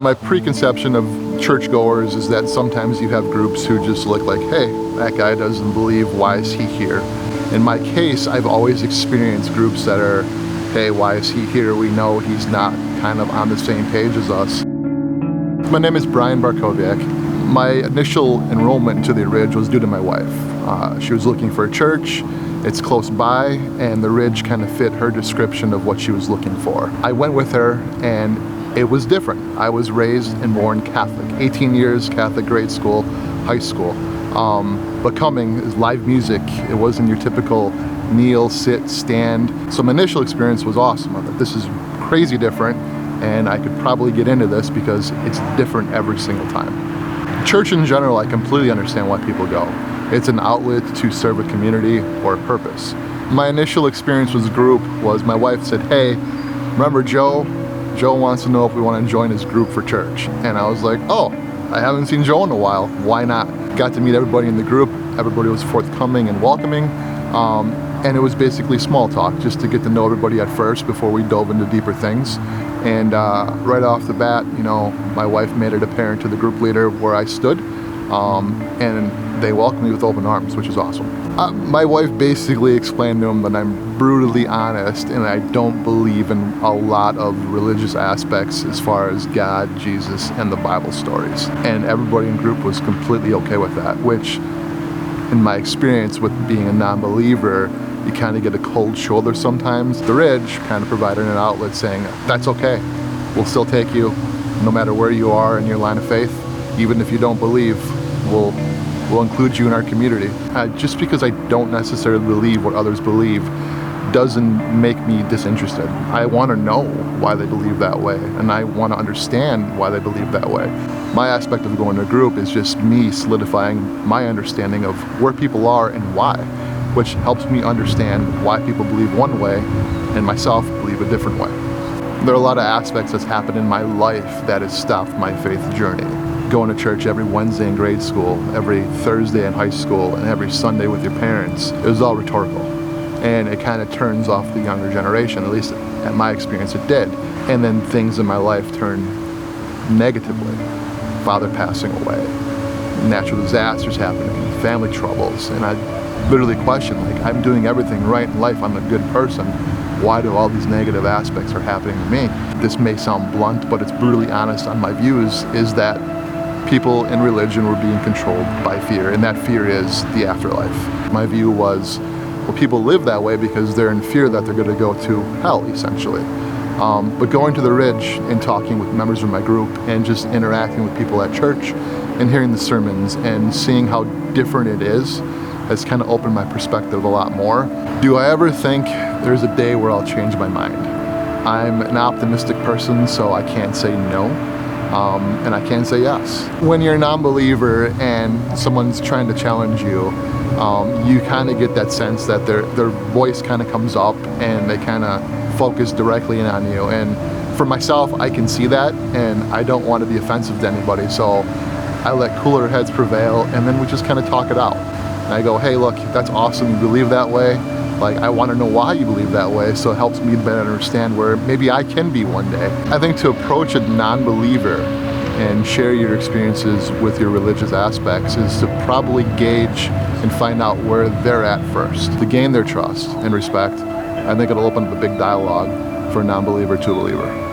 My preconception of churchgoers is that sometimes you have groups who just look like, hey, that guy doesn't believe, why is he here? In my case, I've always experienced groups that are, hey, why is he here? We know he's not kind of on the same page as us. My name is Brian Barkowiak. My initial enrollment into the Ridge was due to my wife. She was looking for a church. It's close by, and the Ridge kind of fit her description of what she was looking for. I went with her, and it was different. I was raised and born Catholic. 18 years, Catholic grade school, high school. But coming is live music. It wasn't your typical kneel, sit, stand. So my initial experience was awesome. I thought, this is crazy different, and I could probably get into this because it's different every single time. Church in general, I completely understand why people go. It's an outlet to serve a community or a purpose. My initial experience with group was my wife said, hey, remember Joe? Joe wants to know if we want to join his group for church. And I was like, oh, I haven't seen Joe in a while. Why not? Got to meet everybody in the group. Everybody was forthcoming and welcoming. And it was basically small talk, just to get to know everybody at first before we dove into deeper things. And right off the bat, you know, my wife made it apparent to the group leader where I stood. And they welcomed me with open arms, which is awesome. My wife basically explained to him that I'm brutally honest and I don't believe in a lot of religious aspects as far as God, Jesus, and the Bible stories. And everybody in group was completely okay with that, which in my experience with being a non-believer, you kind of get a cold shoulder sometimes. The Ridge kind of provided an outlet saying, that's okay, we'll still take you no matter where you are in your line of faith. Even if you don't believe, we'll include you in our community. Just because I don't necessarily believe what others believe doesn't make me disinterested. I want to know why they believe that way, and I want to understand why they believe that way. My aspect of going to a group is just me solidifying my understanding of where people are and why, which helps me understand why people believe one way and myself believe a different way. There are a lot of aspects that's happened in my life that has stopped my faith journey. Going to church every Wednesday in grade school, every Thursday in high school, and every Sunday with your parents, it was all rhetorical. And it kind of turns off the younger generation, at least at my experience it did. And then things in my life turned negatively. Father passing away, natural disasters happening, family troubles, and I literally questioned, like, I'm doing everything right in life, I'm a good person. Why do all these negative aspects are happening to me? This may sound blunt, but it's brutally honest on my views, is that people in religion were being controlled by fear, and that fear is the afterlife. My view was, well, people live that way because they're in fear that they're going to go to hell, essentially. But going to the Ridge and talking with members of my group and just interacting with people at church and hearing the sermons and seeing how different it is has kind of opened my perspective a lot more. Do I ever think there's a day where I'll change my mind? I'm an optimistic person, so I can't say no. And I can say yes. When you're a non-believer and someone's trying to challenge you, you kind of get that sense that their voice kind of comes up and they kind of focus directly in on you. And for myself, I can see that, and I don't want to be offensive to anybody, so I let cooler heads prevail, and then we just kind of talk it out. And I go, hey, look, that's awesome, you believe that way. Like, I want to know why you believe that way, so it helps me better understand where maybe I can be one day. I think to approach a non-believer and share your experiences with your religious aspects is to probably gauge and find out where they're at first. To gain their trust and respect, I think it'll open up a big dialogue for a non-believer to a believer.